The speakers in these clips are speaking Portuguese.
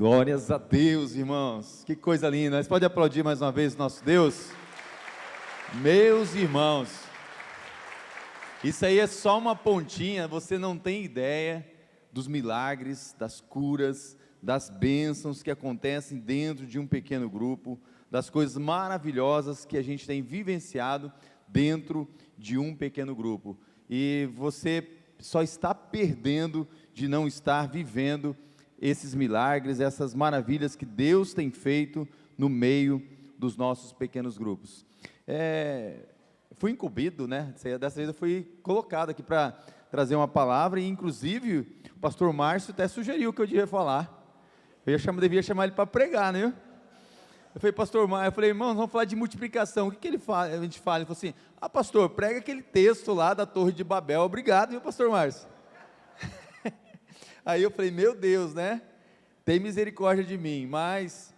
Glórias a Deus, irmãos, que coisa linda. Nós podemos aplaudir mais uma vez o nosso Deus? Meus irmãos, isso aí é só uma pontinha, você não tem ideia dos milagres, das curas, das bênçãos que acontecem dentro de um pequeno grupo, das coisas maravilhosas que a gente tem vivenciado dentro de um pequeno grupo. E você só está perdendo de não estar vivendo esses milagres, essas maravilhas que Deus tem feito no meio dos nossos pequenos grupos. Fui incumbido, né? Dessa vez eu fui colocado aqui para trazer uma palavra, e inclusive o pastor Márcio até sugeriu que eu devia falar. Devia chamar ele para pregar, né? Eu falei, pastor Márcio, eu falei, irmãos, vamos falar de multiplicação. O que ele fala? A gente fala, ele falou assim, pastor, prega aquele texto lá da Torre de Babel. Obrigado, viu, pastor Márcio? Aí eu falei, meu Deus, né? Tem misericórdia de mim, mas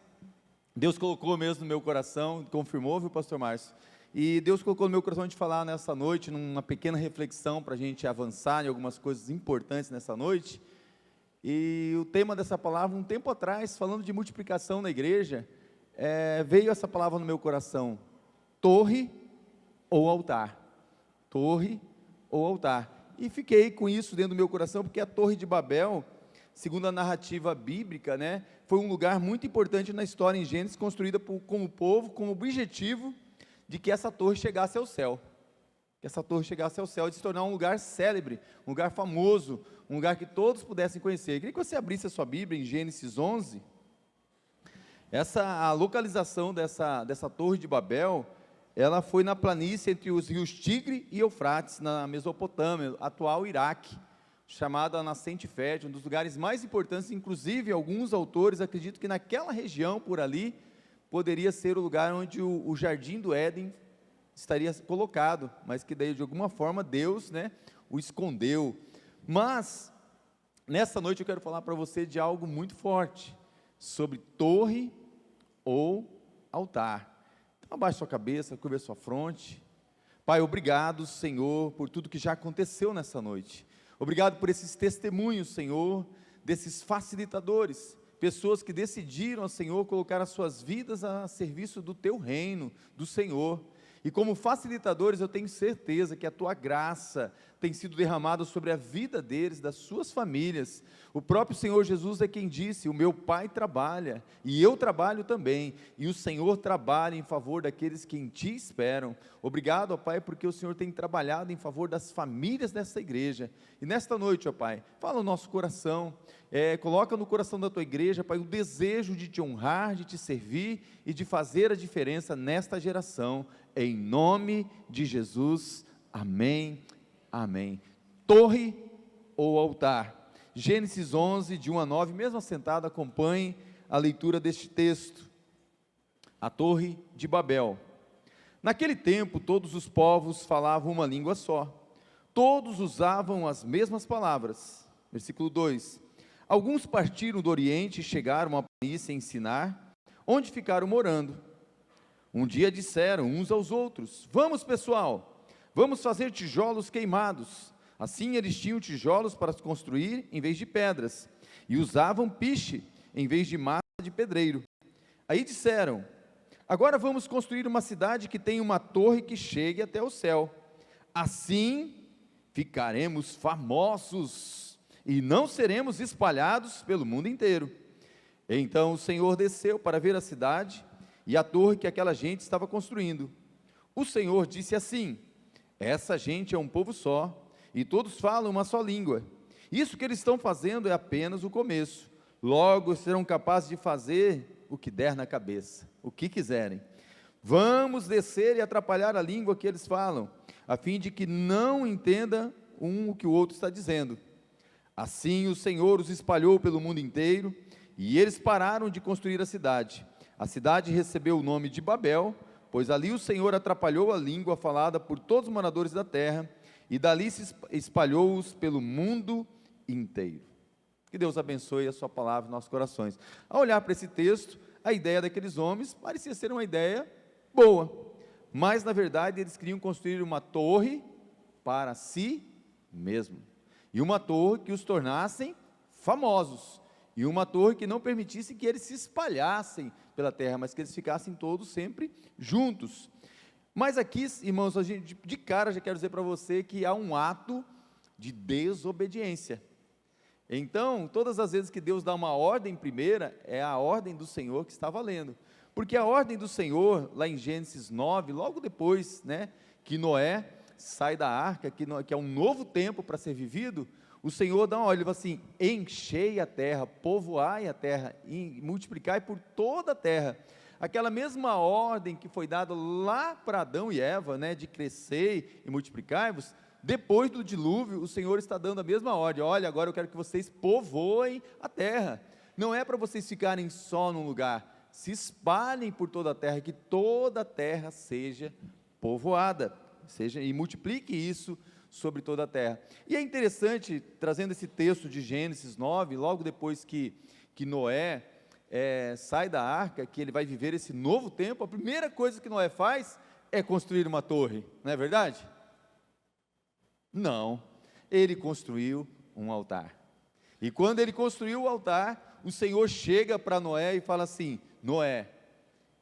Deus colocou mesmo no meu coração, confirmou, viu, pastor Márcio? E Deus colocou no meu coração de falar nessa noite, numa pequena reflexão para a gente avançar em algumas coisas importantes nessa noite. E o tema dessa palavra, um tempo atrás, falando de multiplicação na igreja, veio essa palavra no meu coração: torre ou altar. Torre ou altar. E fiquei com isso dentro do meu coração, porque a Torre de Babel, segundo a narrativa bíblica, né, foi um lugar muito importante na história em Gênesis, construída como povo, com o objetivo de que essa torre chegasse ao céu. Que essa torre chegasse ao céu e se tornar um lugar célebre, um lugar famoso, um lugar que todos pudessem conhecer. Eu queria que você abrisse a sua Bíblia em Gênesis 11. A localização dessa Torre de Babel, ela foi na planície entre os rios Tigre e Eufrates, na Mesopotâmia, atual Iraque, chamada a Nascente Fértil, um dos lugares mais importantes. Inclusive alguns autores acreditam que naquela região por ali, poderia ser o lugar onde o Jardim do Éden estaria colocado, mas que daí de alguma forma Deus, né, o escondeu. Mas, nessa noite eu quero falar para você de algo muito forte, sobre torre ou altar. Então abaixe sua cabeça, curva sua fronte. Pai, obrigado, Senhor, por tudo que já aconteceu nessa noite. Obrigado por esses testemunhos, Senhor, desses facilitadores, pessoas que decidiram, Senhor, colocar as suas vidas a serviço do Teu reino, do Senhor. E como facilitadores, eu tenho certeza que a Tua graça tem sido derramada sobre a vida deles, das suas famílias. O próprio Senhor Jesus é quem disse: o meu Pai trabalha, e eu trabalho também, e o Senhor trabalha em favor daqueles que em Ti esperam. Obrigado, ó Pai, porque o Senhor tem trabalhado em favor das famílias dessa igreja. E nesta noite, ó Pai, fala o nosso coração, coloca no coração da Tua igreja, Pai, o desejo de Te honrar, de Te servir e de fazer a diferença nesta geração. Em nome de Jesus, amém, amém. Torre ou altar? Gênesis 11, de 1 a 9, mesmo assentado, acompanhe a leitura deste texto. A Torre de Babel. Naquele tempo, todos os povos falavam uma língua só, todos usavam as mesmas palavras. Versículo 2: alguns partiram do Oriente e chegaram a planície em Sinar, onde ficaram morando. Um dia disseram uns aos outros: vamos, pessoal, vamos fazer tijolos queimados. Assim eles tinham tijolos para construir em vez de pedras, e usavam piche em vez de massa de pedreiro. Aí disseram: agora vamos construir uma cidade que tenha uma torre que chegue até o céu. Assim ficaremos famosos e não seremos espalhados pelo mundo inteiro. Então o Senhor desceu para ver a cidade e a torre que aquela gente estava construindo. O Senhor disse assim: essa gente é um povo só, e todos falam uma só língua. Isso que eles estão fazendo é apenas o começo. Logo serão capazes de fazer o que der na cabeça, o que quiserem. Vamos descer e atrapalhar a língua que eles falam, a fim de que não entenda o que o outro está dizendo. Assim o Senhor os espalhou pelo mundo inteiro, e eles pararam de construir a cidade. A cidade recebeu o nome de Babel, pois ali o Senhor atrapalhou a língua falada por todos os moradores da terra, e dali se espalhou-os pelo mundo inteiro. Que Deus abençoe a sua palavra em nossos corações. Ao olhar para esse texto, a ideia daqueles homens parecia ser uma ideia boa, mas na verdade eles queriam construir uma torre para si mesmo, e uma torre que os tornassem famosos, e uma torre que não permitisse que eles se espalhassem pela terra, mas que eles ficassem todos sempre juntos. Mas aqui, irmãos, a gente, de cara já quero dizer para você que há um ato de desobediência. Então, todas as vezes que Deus dá uma ordem primeira, é a ordem do Senhor que está valendo, porque a ordem do Senhor, lá em Gênesis 9, logo depois, que Noé sai da arca, que é um novo tempo para ser vivido, o Senhor dá uma ordem, ele fala assim: enchei a terra, povoai a terra, e multiplicai por toda a terra. Aquela mesma ordem que foi dada lá para Adão e Eva, de crescer e multiplicai-vos, depois do dilúvio, o Senhor está dando a mesma ordem: olha, agora eu quero que vocês povoem a terra, não é para vocês ficarem só num lugar, se espalhem por toda a terra, que toda a terra seja povoada, e multiplique isso sobre toda a terra. E é interessante, trazendo esse texto de Gênesis 9, logo depois que Noé sai da arca, que ele vai viver esse novo tempo, a primeira coisa que Noé faz é construir uma torre, não é verdade? Não, ele construiu um altar, e quando ele construiu o altar, o Senhor chega para Noé e fala assim: Noé,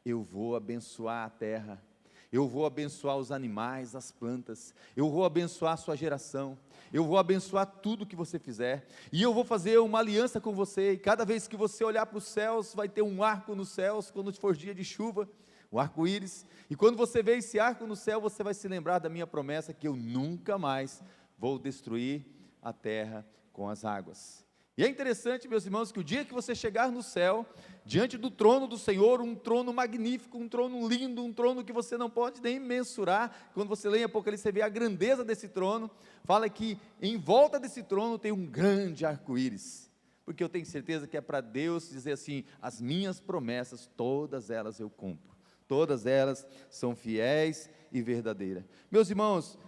eu vou abençoar a terra, eu vou abençoar os animais, as plantas, eu vou abençoar a sua geração, eu vou abençoar tudo que você fizer, e eu vou fazer uma aliança com você, e cada vez que você olhar para os céus, vai ter um arco nos céus, quando for dia de chuva, o arco-íris, e quando você ver esse arco no céu, você vai se lembrar da minha promessa, que eu nunca mais vou destruir a terra com as águas. E é interessante, meus irmãos, que o dia que você chegar no céu, diante do trono do Senhor, um trono magnífico, um trono lindo, um trono que você não pode nem mensurar, quando você lê em Apocalipse, você vê a grandeza desse trono, fala que em volta desse trono tem um grande arco-íris, porque eu tenho certeza que é para Deus dizer assim: as minhas promessas, todas elas eu cumpro, todas elas são fiéis e verdadeiras. Meus irmãos,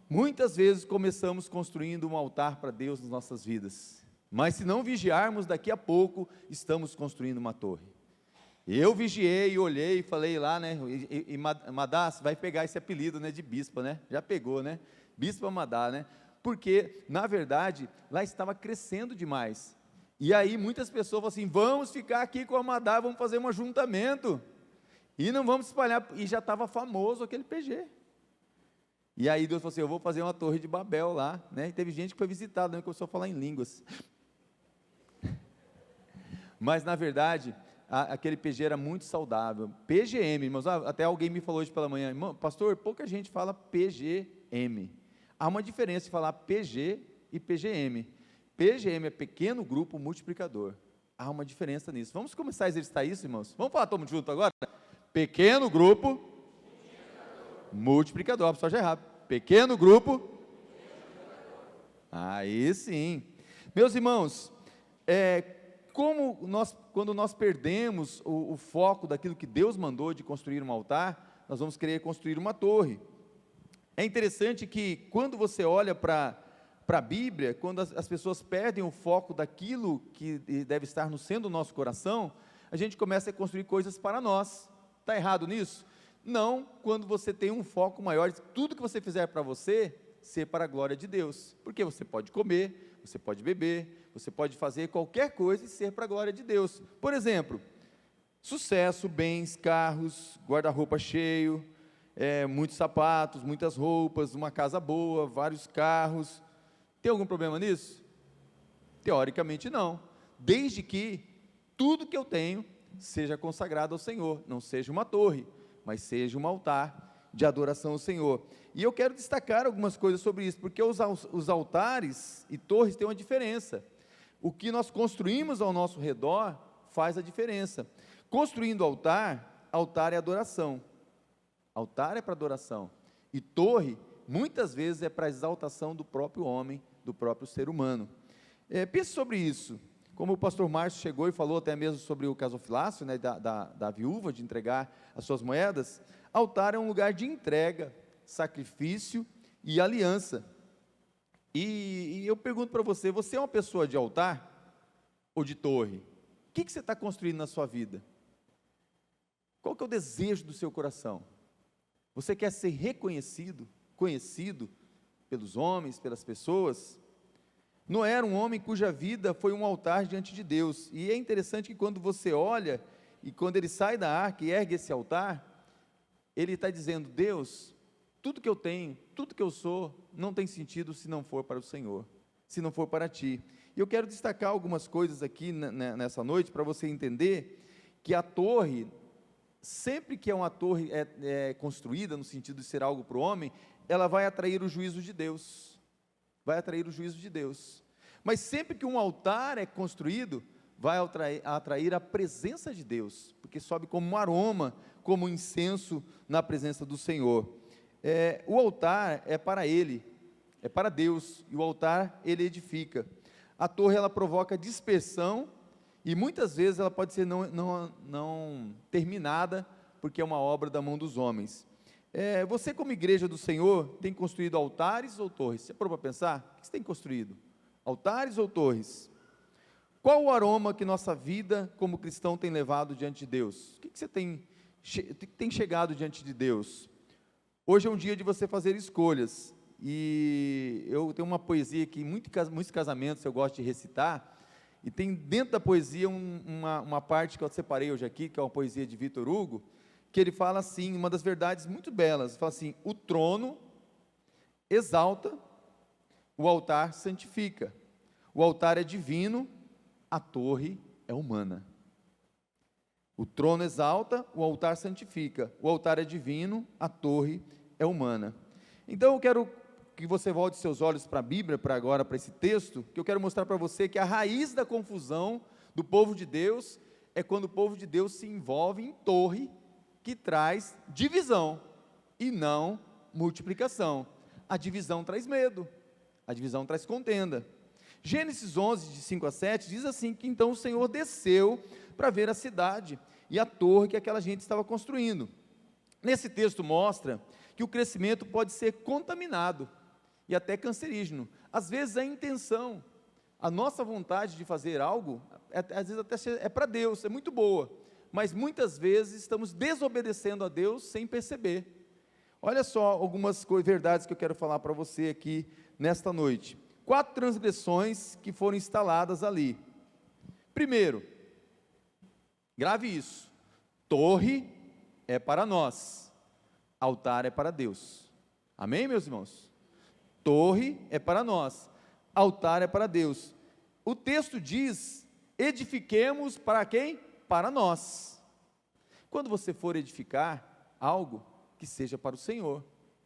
muitas vezes começamos construindo um altar para Deus nas nossas vidas, mas se não vigiarmos, daqui a pouco estamos construindo uma torre. Eu vigiei, olhei e falei lá, e Madá, você vai pegar esse apelido, de bispa, já pegou, Bispa Madá, porque, na verdade, lá estava crescendo demais, e aí muitas pessoas falam assim: vamos ficar aqui com a Madá, vamos fazer um ajuntamento, e não vamos espalhar, e já estava famoso aquele PG, e aí Deus falou assim: eu vou fazer uma torre de Babel lá, e teve gente que foi visitada, começou a falar em línguas, mas na verdade, aquele PG era muito saudável, PGM, irmãos, até alguém me falou hoje pela manhã: irmão, pastor, pouca gente fala PGM, há uma diferença de falar PG e PGM, PGM é pequeno grupo multiplicador, há uma diferença nisso. Vamos começar a exercitar isso, irmãos, vamos falar todo mundo junto agora? Pequeno grupo multiplicador, a pessoa já errado, pequeno grupo, aí sim, meus irmãos, quando nós perdemos o foco daquilo que Deus mandou de construir um altar, nós vamos querer construir uma torre. É interessante que quando você olha para a Bíblia, quando as pessoas perdem o foco daquilo que deve estar no centro do nosso coração, a gente começa a construir coisas para nós. Está errado nisso? Não, quando você tem um foco maior, tudo que você fizer para você, ser para a glória de Deus, porque você pode comer, você pode beber, você pode fazer qualquer coisa e ser para a glória de Deus. Por exemplo, sucesso, bens, carros, guarda-roupa cheio, muitos sapatos, muitas roupas, uma casa boa, vários carros. Tem algum problema nisso? Teoricamente não, desde que tudo que eu tenho seja consagrado ao Senhor, não seja uma torre, mas seja um altar de adoração ao Senhor. E eu quero destacar algumas coisas sobre isso, porque os altares e torres têm uma diferença. O que nós construímos ao nosso redor faz a diferença. Construindo altar, altar é adoração, altar é para adoração, e torre, muitas vezes é para exaltação do próprio homem, do próprio ser humano. Pense sobre isso, como o pastor Márcio chegou e falou até mesmo sobre o casofilácio, da viúva, de entregar as suas moedas. Altar é um lugar de entrega, sacrifício e aliança. E eu pergunto para você: você é uma pessoa de altar ou de torre? O que você está construindo na sua vida? Qual que é o desejo do seu coração? Você quer ser reconhecido, conhecido pelos homens, pelas pessoas? Noé era um homem cuja vida foi um altar diante de Deus, e é interessante que quando você olha, e quando ele sai da arca e ergue esse altar, ele está dizendo: Deus, tudo que eu tenho, tudo que eu sou, não tem sentido se não for para o Senhor, se não for para Ti. E eu quero destacar algumas coisas aqui nessa noite, para você entender que a torre, sempre que uma torre é construída, no sentido de ser algo para o homem, ela vai atrair o juízo de Deus, vai atrair o juízo de Deus. Mas sempre que um altar é construído, vai atrair a presença de Deus, porque sobe como um aroma, como um incenso na presença do Senhor. O altar é para Ele, é para Deus, e o altar Ele edifica. A torre, ela provoca dispersão, e muitas vezes ela pode ser não terminada, porque é uma obra da mão dos homens. Você, como igreja do Senhor, tem construído altares ou torres? Você parou para pensar? O que você tem construído? Altares ou torres? Qual o aroma que nossa vida como cristão tem levado diante de Deus? O que você tem chegado diante de Deus? Hoje é um dia de você fazer escolhas, e eu tenho uma poesia que em muitos casamentos eu gosto de recitar, e tem dentro da poesia uma parte que eu separei hoje aqui, que é uma poesia de Victor Hugo, que ele fala assim, uma das verdades muito belas, ele fala assim: o trono exalta, o altar santifica, o altar é divino, a torre é humana. O trono exalta, o altar santifica, o altar é divino, a torre é humana. Então eu quero que você volte seus olhos para a Bíblia, para esse texto, que eu quero mostrar para você que a raiz da confusão do povo de Deus é quando o povo de Deus se envolve em torre, que traz divisão e não multiplicação. A divisão traz medo, a divisão traz contenda. Gênesis 11, de 5 a 7, diz assim, que então o Senhor desceu para ver a cidade e a torre que aquela gente estava construindo. Nesse texto mostra que o crescimento pode ser contaminado e até cancerígeno. Às vezes a intenção, a nossa vontade de fazer algo, às vezes até é para Deus, é muito boa, mas muitas vezes estamos desobedecendo a Deus sem perceber. Olha só algumas verdades que eu quero falar para você aqui nesta noite. 4 transgressões que foram instaladas ali. Primeiro, grave isso: torre é para nós, altar é para Deus. Amém, meus irmãos? Torre é para nós, altar é para Deus. O texto diz: edifiquemos para quem? Para nós. Quando você for edificar algo, que seja para o Senhor.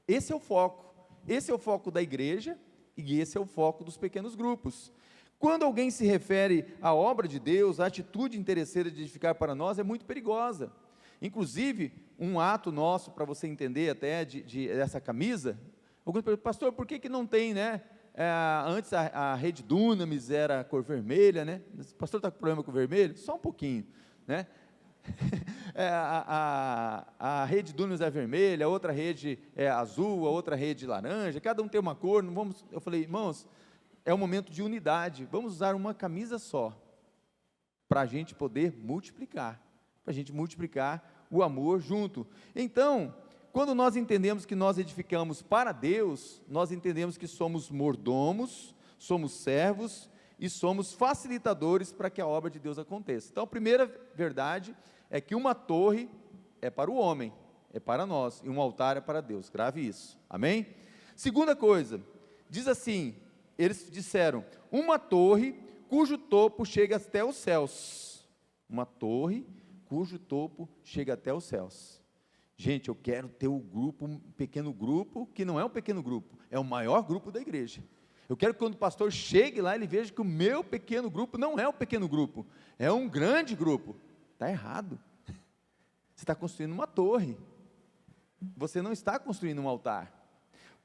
Esse é o foco da igreja, e esse é o foco dos pequenos grupos. Quando alguém se refere à obra de Deus, a atitude interesseira de edificar para nós é muito perigosa. Inclusive, um ato nosso, para você entender até dessa camisa, alguns perguntam: pastor, por que não tem, né? Antes a rede Dunamis era cor vermelha, né? O pastor está com problema com o vermelho? Só um pouquinho, né? A rede Dunamis é vermelha, a outra rede é azul, a outra rede laranja, cada um tem uma cor. Não vamos, eu falei: irmãos, é um momento de unidade, vamos usar uma camisa só, para a gente poder multiplicar, o amor junto. Então, quando nós entendemos que nós edificamos para Deus, nós entendemos que somos mordomos, somos servos e somos facilitadores para que a obra de Deus aconteça. Então, a primeira verdade é que uma torre é para o homem, é para nós, e um altar é para Deus. Grave isso, amém? Segunda coisa, diz assim, eles disseram: uma torre cujo topo chega até os céus. Uma torre cujo topo chega até os céus. Gente, eu quero ter um pequeno grupo, que não é um pequeno grupo, é o maior grupo da igreja. Eu quero que quando o pastor chegue lá, ele veja que o meu pequeno grupo não é um pequeno grupo, é um grande grupo. Está errado. Você está construindo uma torre, você não está construindo um altar.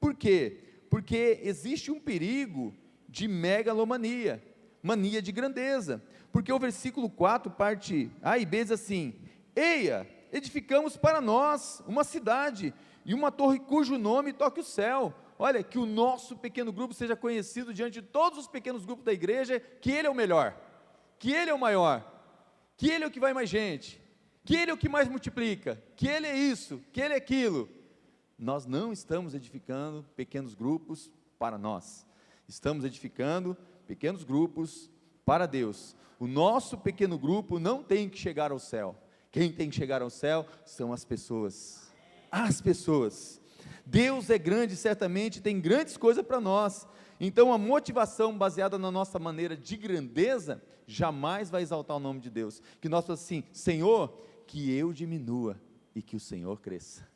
Por quê? Porque existe um perigo de megalomania, mania de grandeza, porque o versículo 4, parte A e B, diz assim: eia, edificamos para nós uma cidade, e uma torre cujo nome toque o céu. Olha, que o nosso pequeno grupo seja conhecido diante de todos os pequenos grupos da igreja, que ele é o melhor, que ele é o maior, que ele é o que vai mais gente, que ele é o que mais multiplica, que ele é isso, que ele é aquilo. Nós não estamos edificando pequenos grupos para nós, Estamos edificando pequenos grupos para Deus. O nosso pequeno grupo não tem que chegar ao céu. Quem tem que chegar ao céu são as pessoas. As pessoas. Deus é grande, certamente tem grandes coisas para nós. Então a motivação baseada na nossa maneira de grandeza jamais vai exaltar o nome de Deus. Que nós falamos assim: Senhor, que eu diminua e que o Senhor cresça.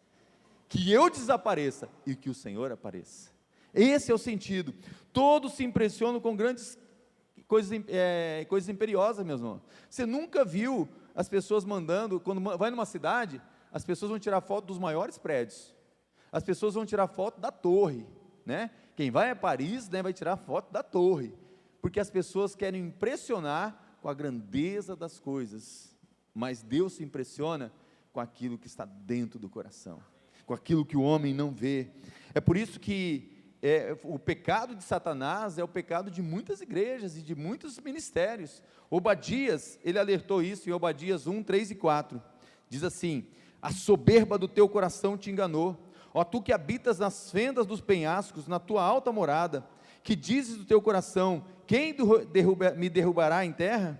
Que eu desapareça e que o Senhor apareça. Esse é o sentido. Todos se impressionam com grandes coisas imperiosas, meu irmão. Você nunca viu as pessoas mandando, quando vai numa cidade, as pessoas vão tirar foto dos maiores prédios. As pessoas vão tirar foto da torre, né? Quem vai a Paris, né, vai tirar foto da torre, porque as pessoas querem impressionar com a grandeza das coisas, mas Deus se impressiona com aquilo que está dentro do coração, com aquilo que o homem não vê. É por isso que o pecado de Satanás é o pecado de muitas igrejas e de muitos ministérios. Obadias, ele alertou isso em Obadias 1, 3 e 4, diz assim: a soberba do teu coração te enganou, ó tu que habitas nas fendas dos penhascos, na tua alta morada, que dizes do teu coração: quem me derrubará em terra?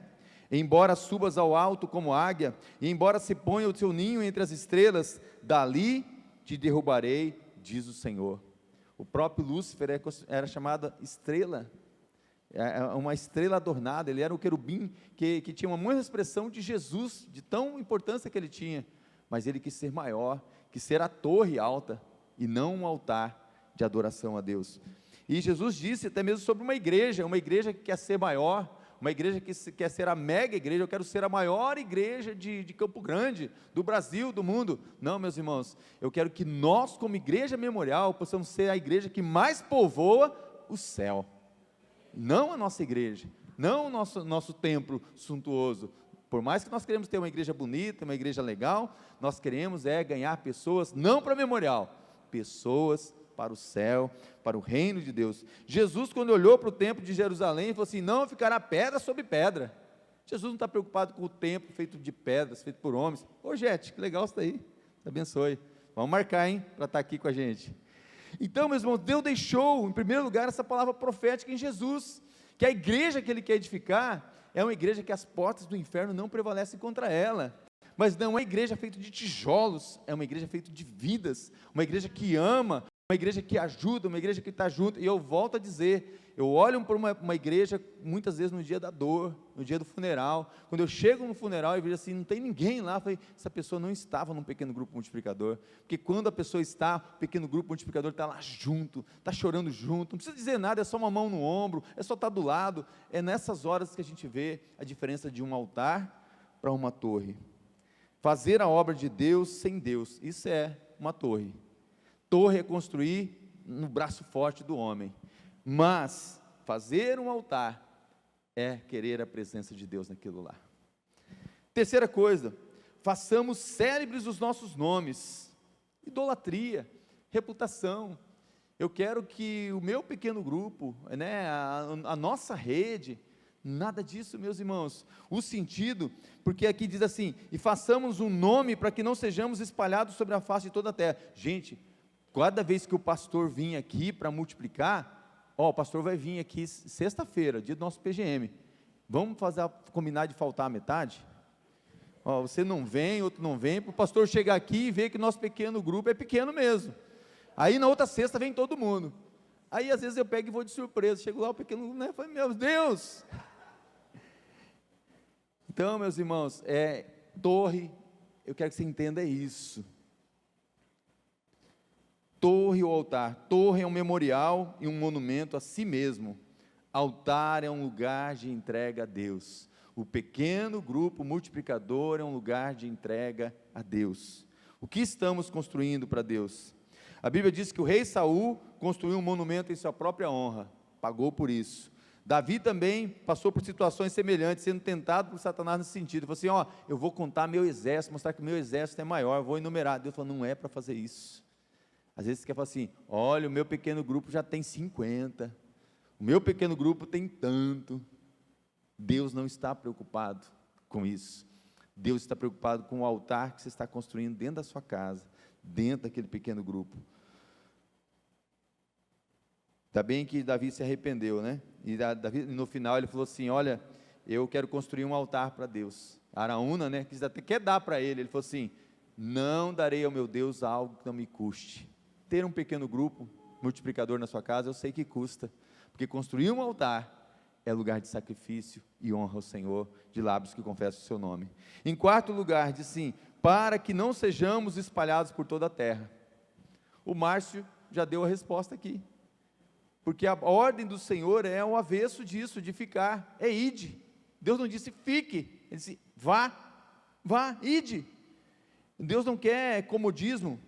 Embora subas ao alto como águia, e embora se ponha o teu ninho entre as estrelas, dali te derrubarei, diz o Senhor. O próprio Lúcifer era chamado estrela, uma estrela adornada. Ele era o querubim que tinha uma muita expressão de Jesus, de tão importância que ele tinha, mas ele quis ser maior, quis ser a torre alta, e não um altar de adoração a Deus. E Jesus disse até mesmo sobre uma igreja que quer ser maior, uma igreja que quer ser a mega igreja: eu quero ser a maior igreja de Campo Grande, do Brasil, do mundo. Não, meus irmãos, eu quero que nós, como igreja memorial, possamos ser a igreja que mais povoa o céu, não a nossa igreja, não o nosso templo suntuoso. Por mais que nós queremos ter uma igreja bonita, uma igreja legal, nós queremos ganhar pessoas, não para memorial, pessoas para o céu, para o reino de Deus. Jesus, quando olhou para o templo de Jerusalém, falou assim: não ficará pedra sobre pedra. Jesus não está preocupado com o templo feito de pedras, feito por homens. Ô Jete, que legal isso daí, Deus abençoe, vamos marcar, hein, para estar aqui com a gente. Então, meus irmãos, Deus deixou, em primeiro lugar, essa palavra profética em Jesus, que a igreja que Ele quer edificar, é uma igreja que as portas do inferno não prevalecem contra ela, mas não é uma igreja feita de tijolos, é uma igreja feita de vidas, uma igreja que ama, uma igreja que ajuda, uma igreja que está junto. E eu volto a dizer, eu olho para uma igreja, muitas vezes no dia da dor, no dia do funeral, quando eu chego no funeral e vejo assim, não tem ninguém lá, eu falei, essa pessoa não estava num pequeno grupo multiplicador, porque quando a pessoa está, o pequeno grupo multiplicador está lá junto, está chorando junto, não precisa dizer nada, é só uma mão no ombro, é só estar do lado. É nessas horas que a gente vê a diferença de um altar para uma torre. Fazer a obra de Deus sem Deus, isso é uma torre. Torre é construir no braço forte do homem, mas fazer um altar é querer a presença de Deus naquilo lá. Terceira coisa, façamos célebres os nossos nomes. Idolatria, reputação. Eu quero que o meu pequeno grupo, né, a nossa rede, nada disso, meus irmãos. O sentido, porque aqui diz assim: e façamos um nome para que não sejamos espalhados sobre a face de toda a terra. Gente, cada vez que o pastor vir aqui para multiplicar, o pastor vai vir aqui sexta-feira, dia do nosso PGM, vamos combinar de faltar a metade? Você não vem, outro não vem, para o pastor chegar aqui e ver que nosso pequeno grupo é pequeno mesmo. Aí na outra sexta vem todo mundo. Aí às vezes eu pego e vou de surpresa, chego lá, o pequeno grupo, né, falo, meu Deus! Então, meus irmãos, torre, eu quero que você entenda isso. Torre ou altar? Torre é um memorial e um monumento a si mesmo. Altar é um lugar de entrega a Deus. O pequeno grupo multiplicador é um lugar de entrega a Deus. O que estamos construindo para Deus? A Bíblia diz que o rei Saul construiu um monumento em sua própria honra, pagou por isso. Davi também passou por situações semelhantes, sendo tentado por Satanás nesse sentido. Ele falou assim: eu vou contar meu exército, mostrar que meu exército é maior, eu vou enumerar. Deus falou: não é para fazer isso. Às vezes você quer falar assim: olha, o meu pequeno grupo já tem 50, o meu pequeno grupo tem tanto. Deus não está preocupado com isso. Deus está preocupado com o altar que você está construindo dentro da sua casa, dentro daquele pequeno grupo. Ainda bem que Davi se arrependeu, né? E Davi, no final ele falou assim: olha, eu quero construir um altar para Deus. Araúna, né, quer dar para ele, ele falou assim: não darei ao meu Deus algo que não me custe. Ter um pequeno grupo, multiplicador na sua casa, eu sei que custa, porque construir um altar é lugar de sacrifício e honra ao Senhor, de lábios que confessam o seu nome. Em quarto lugar, diz assim: para que não sejamos espalhados por toda a terra. O Márcio já deu a resposta aqui, porque a ordem do Senhor é o avesso disso, de ficar, é ide. Deus não disse fique, Ele disse vá, ide. Deus não quer comodismo.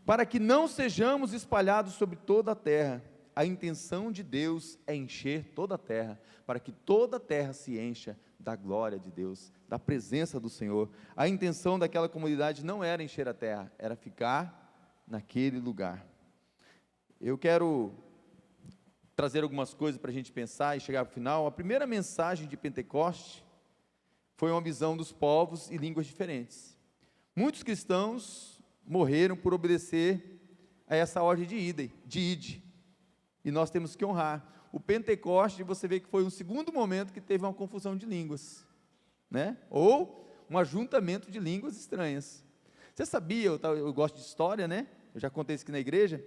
Para que não sejamos espalhados sobre toda a terra. A intenção de Deus é encher toda a terra, para que toda a terra se encha da glória de Deus, da presença do Senhor. A intenção daquela comunidade não era encher a terra, era ficar naquele lugar. Eu quero trazer algumas coisas para a gente pensar e chegar ao final. A primeira mensagem de Pentecoste foi uma visão dos povos e línguas diferentes. Muitos cristãos morreram por obedecer a essa ordem de ide, e nós temos que honrar. O Pentecoste, você vê que foi um segundo momento que teve uma confusão de línguas, né? Ou um ajuntamento de línguas estranhas. Você sabia, eu gosto de história, né? Eu já contei isso aqui na igreja,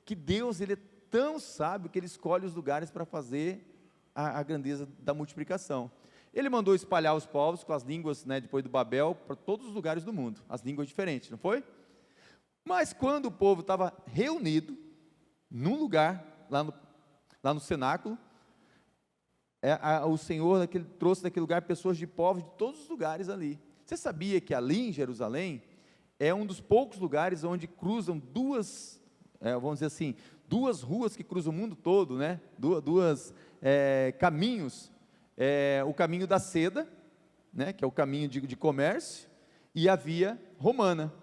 que Deus, Ele é tão sábio que Ele escolhe os lugares para fazer a grandeza da multiplicação. Ele mandou espalhar os povos com as línguas, né, depois do Babel, para todos os lugares do mundo, as línguas diferentes, não foi? Mas quando o povo estava reunido, num lugar, lá no cenáculo, o Senhor trouxe daquele lugar pessoas de povos de todos os lugares ali. Você sabia que ali em Jerusalém, é um dos poucos lugares onde cruzam duas, vamos dizer assim, duas ruas que cruzam o mundo todo, né? Duas caminhos, o caminho da seda, né? Que é o caminho de comércio, e a via romana.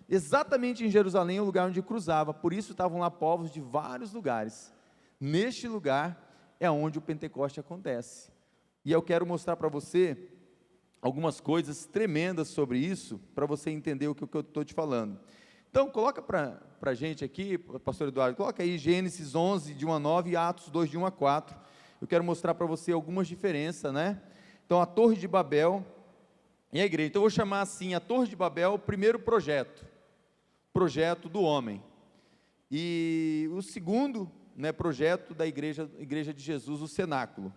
Exatamente em Jerusalém é o lugar onde cruzava, por isso estavam lá povos de vários lugares. Neste lugar é onde o Pentecoste acontece. E eu quero mostrar para você algumas coisas tremendas sobre isso, para você entender o que eu estou te falando. Então, coloca para a gente aqui, pastor Eduardo, coloca aí Gênesis 11, de 1 a 9, e Atos 2, de 1 a 4. Eu quero mostrar para você algumas diferenças, né? Então, a Torre de Babel e a igreja. Então, eu vou chamar assim, a Torre de Babel, o primeiro projeto do homem. E o segundo, né, projeto da igreja de Jesus, o cenáculo.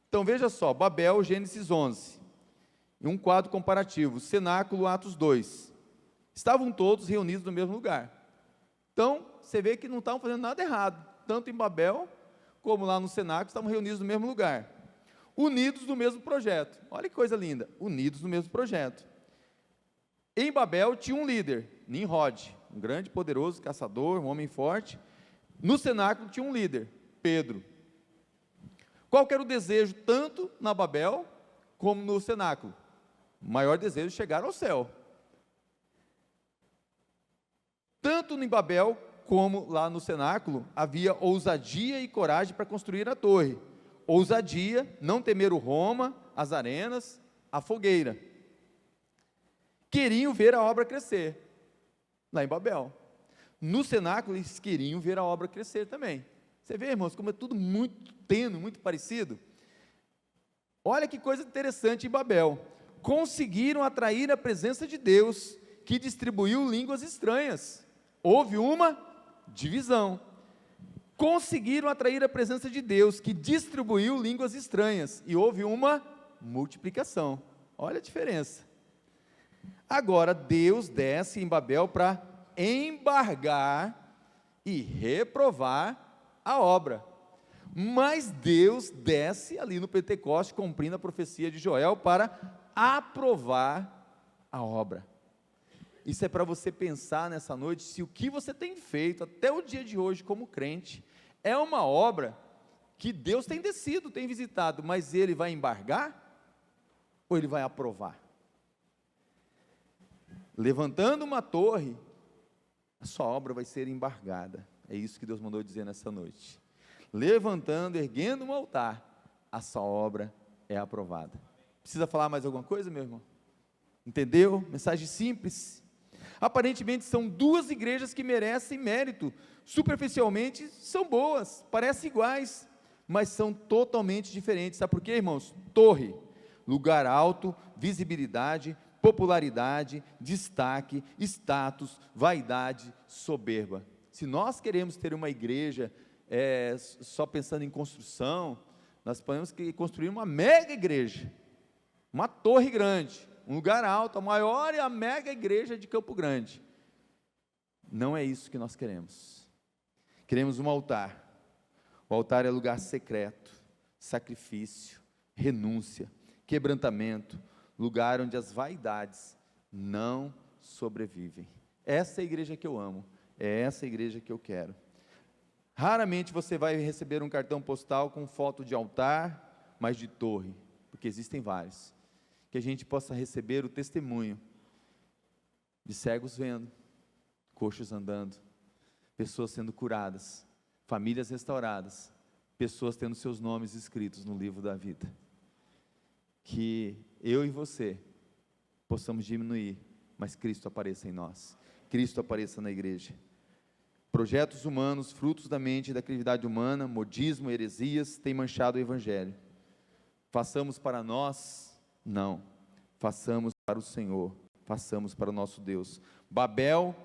Então, veja só, Babel, Gênesis 11. E um quadro comparativo, cenáculo, Atos 2. Estavam todos reunidos no mesmo lugar. Então, você vê que não estavam fazendo nada errado, tanto em Babel, como lá no cenáculo, estavam reunidos no mesmo lugar, unidos no mesmo projeto. Olha que coisa linda, unidos no mesmo projeto. Em Babel tinha um líder, Nimrod, um grande, poderoso caçador, um homem forte. No cenáculo tinha um líder, Pedro. Qual que era o desejo, tanto na Babel, como no cenáculo? O maior desejo é chegar ao céu. Tanto em Babel, como lá no cenáculo, havia ousadia e coragem para construir a torre. Ousadia, não temer o Roma, as arenas, a fogueira. Queriam ver a obra crescer, lá em Babel. No cenáculo, eles queriam ver a obra crescer também. Você vê, irmãos, como é tudo muito tênue, muito parecido? Olha que coisa interessante em Babel. Conseguiram atrair a presença de Deus, que distribuiu línguas estranhas. Houve uma divisão. Conseguiram atrair a presença de Deus, que distribuiu línguas estranhas, e houve uma multiplicação. Olha a diferença. Agora Deus desce em Babel para embargar e reprovar a obra. Mas Deus desce ali no Pentecoste, cumprindo a profecia de Joel, para aprovar a obra. Isso é para você pensar nessa noite, se o que você tem feito até o dia de hoje como crente, é uma obra que Deus tem descido, tem visitado, mas Ele vai embargar, ou Ele vai aprovar? Levantando uma torre, a sua obra vai ser embargada, é isso que Deus mandou dizer nessa noite. Levantando, erguendo um altar, a sua obra é aprovada. Precisa falar mais alguma coisa, meu irmão? Entendeu? Mensagem simples. Aparentemente são duas igrejas que merecem mérito, superficialmente são boas, parecem iguais, mas são totalmente diferentes. Sabe por quê, irmãos? Torre, lugar alto, visibilidade, popularidade, destaque, status, vaidade, soberba. Se nós queremos ter uma igreja só pensando em construção, nós podemos construir uma mega igreja, uma torre grande, um lugar alto, a maior e a mega igreja de Campo Grande. Não é isso que nós queremos. Queremos um altar. O altar é lugar secreto, sacrifício, renúncia, quebrantamento, lugar onde as vaidades não sobrevivem. Essa é a igreja que eu amo, é essa a igreja que eu quero. Raramente você vai receber um cartão postal com foto de altar, mas de torre, porque existem vários. Que a gente possa receber o testemunho de cegos vendo, coxos andando, pessoas sendo curadas, famílias restauradas, pessoas tendo seus nomes escritos no livro da vida. Que eu e você possamos diminuir, mas Cristo apareça em nós, Cristo apareça na igreja. Projetos humanos, frutos da mente e da criatividade humana, modismo, heresias, têm manchado o Evangelho. Façamos para nós? Não. Façamos para o Senhor, façamos para o nosso Deus. Babel,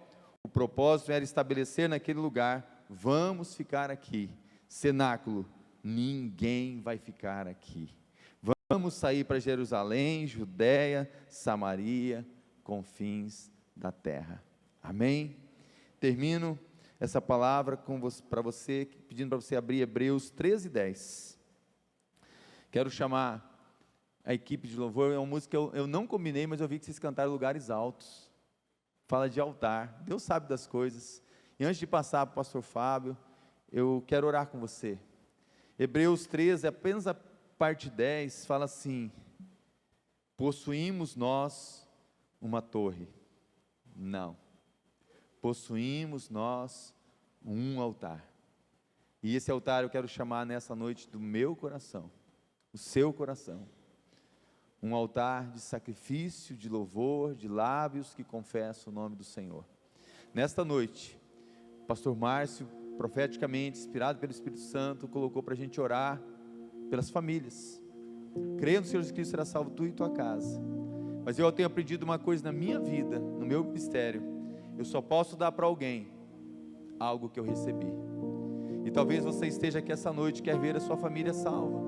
o propósito era estabelecer naquele lugar, vamos ficar aqui. Cenáculo, ninguém vai ficar aqui. Vamos sair para Jerusalém, Judéia, Samaria, confins da terra. Amém? Termino essa palavra para você, pedindo para você abrir Hebreus 13:10. Quero chamar a equipe de louvor. É uma música que eu não combinei, mas eu vi que vocês cantaram lugares altos. Fala de altar. Deus sabe das coisas. E antes de passar para o pastor Fábio, eu quero orar com você. Hebreus 13, apenas a parte 10, fala assim: possuímos nós uma torre? Não. Possuímos nós um altar. E esse altar eu quero chamar nessa noite do meu coração, o seu coração. Um altar de sacrifício, de louvor, de lábios que confessam o nome do Senhor. Nesta noite, o pastor Márcio, profeticamente, inspirado pelo Espírito Santo, colocou para a gente orar pelas famílias. Creio no Senhor Jesus Cristo, será salvo tu e tua casa. Mas eu tenho aprendido uma coisa na minha vida, no meu ministério: eu só posso dar para alguém algo que eu recebi. E talvez você esteja aqui essa noite, quer ver a sua família salva,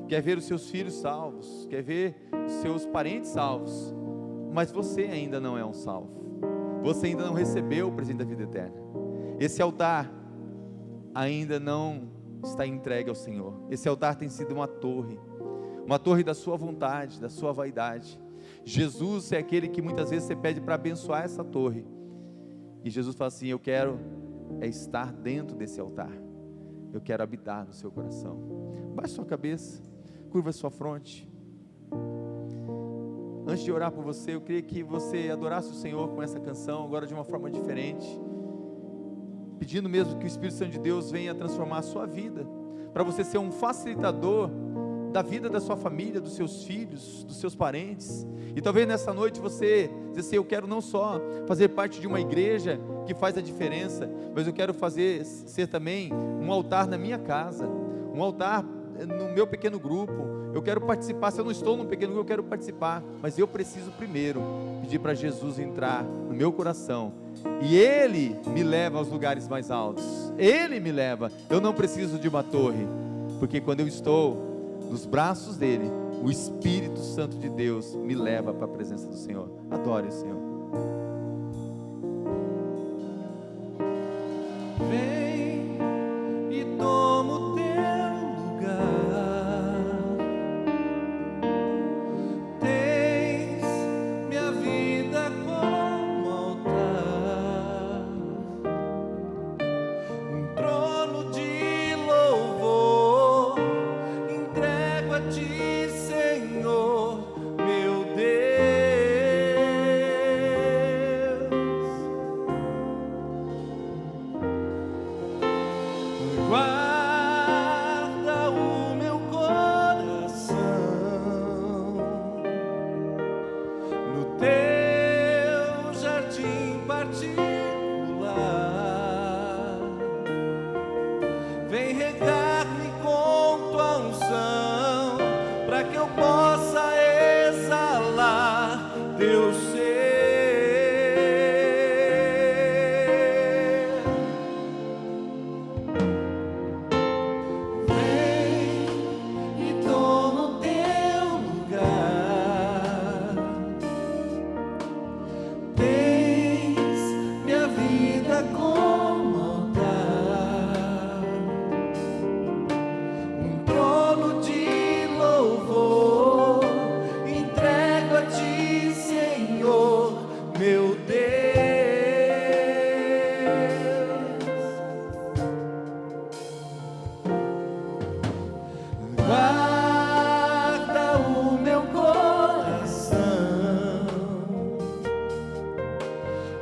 quer ver os seus filhos salvos, quer ver os seus parentes salvos, mas você ainda não é um salvo, você ainda não recebeu o presente da vida eterna. Esse altar ainda não está entregue ao Senhor. Esse altar tem sido uma torre da sua vontade, da sua vaidade. Jesus é aquele que muitas vezes você pede para abençoar essa torre, e Jesus fala assim: eu quero estar dentro desse altar, eu quero habitar no seu coração. Baixe sua cabeça, curva sua fronte. Antes de orar por você, eu queria que você adorasse o Senhor com essa canção, agora de uma forma diferente, pedindo mesmo que o Espírito Santo de Deus venha transformar a sua vida, para você ser um facilitador da vida da sua família, dos seus filhos, dos seus parentes. E talvez nessa noite você diz assim: eu quero não só fazer parte de uma igreja que faz a diferença, mas eu quero ser também um altar na minha casa, um altar no meu pequeno grupo. Eu quero participar. Se eu não estou num pequeno grupo, eu quero participar, mas eu preciso primeiro pedir para Jesus entrar no meu coração, e Ele me leva aos lugares mais altos. Ele me leva. Eu não preciso de uma torre, porque quando eu estou nos braços dele, o Espírito Santo de Deus me leva para a presença do Senhor. Adore o Senhor. Vem e toma o teu lugar. Tens minha vida como altar, um trono de louvor. Entrego a ti, Senhor, meu Deus. para que eu possa exalar teu ser. Vem e toma o teu lugar. Tens minha vida como altar, um trono de louvor, entrego a ti, Senhor, meu Deus. Guarda o meu coração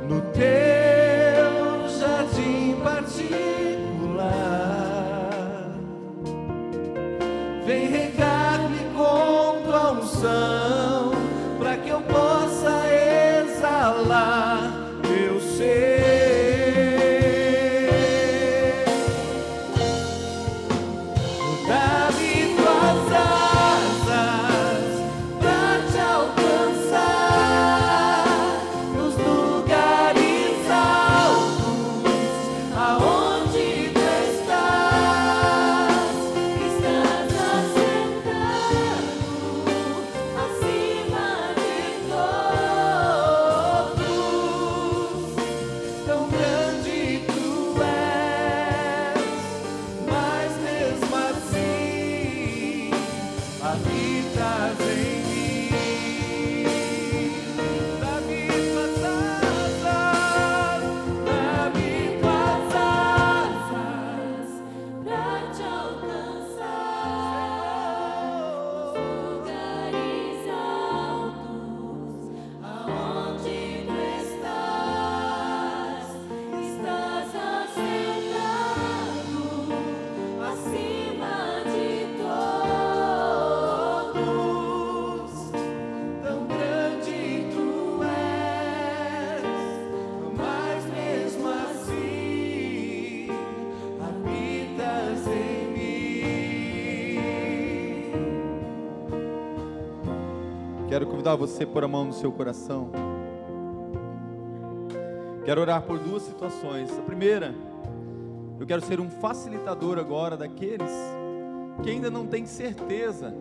no teu jardim particular. Vem regar-me com tua unção, para que eu possa exalar teu ser. Dá-me tuas asas pra te alcançar nos lugares altos, aonde tu estás. Estás assentado acima de todos. Tão grande tu és, mas mesmo assim habitas em mim. Dá-me tuas asas, dá-me tuas asas pra te alcançar nos lugares altos, aonde tu estás. Estás assentado acima de todos. Tão grande tu és, mas mesmo assim habitas em mim. Quero convidar você a pôr a mão no seu coração. Quero orar por duas situações. A primeira, eu quero ser um facilitador agora daqueles que ainda não têm certeza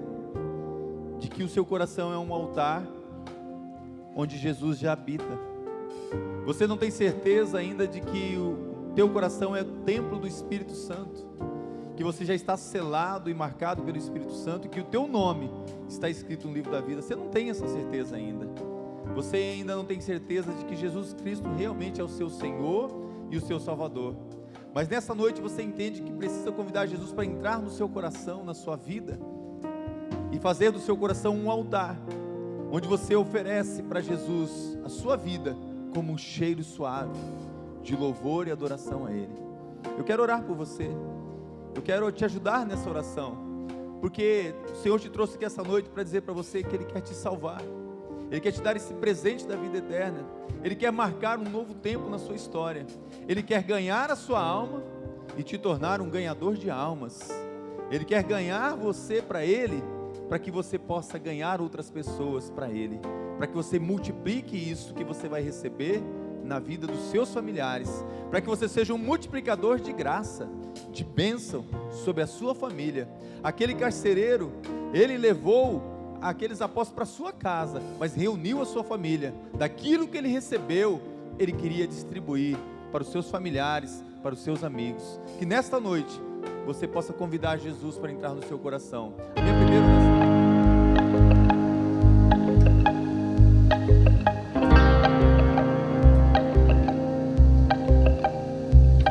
de que o seu coração é um altar onde Jesus já habita. Você não tem certeza ainda de que o teu coração é o templo do Espírito Santo, que você já está selado e marcado pelo Espírito Santo, e que o teu nome está escrito no livro da vida. Você não tem essa certeza ainda. Você ainda não tem certeza de que Jesus Cristo realmente é o seu Senhor e o seu Salvador. Mas nessa noite você entende que precisa convidar Jesus para entrar no seu coração, na sua vida, e fazer do seu coração um altar, onde você oferece para Jesus a sua vida como um cheiro suave de louvor e adoração a Ele. Eu quero orar por você. Eu quero te ajudar nessa oração, porque o Senhor te trouxe aqui essa noite para dizer para você que Ele quer te salvar. Ele quer te dar esse presente da vida eterna. Ele quer marcar um novo tempo na sua história. Ele quer ganhar a sua alma e te tornar um ganhador de almas. Ele quer ganhar você para Ele, para que você possa ganhar outras pessoas para Ele, para que você multiplique isso que você vai receber na vida dos seus familiares, para que você seja um multiplicador de graça, de bênção sobre a sua família. Aquele carcereiro, ele levou aqueles apóstolos para sua casa, mas reuniu a sua família. Daquilo que ele recebeu, ele queria distribuir para os seus familiares, para os seus amigos. Que nesta noite você possa convidar Jesus para entrar no seu coração. A minha primeira oração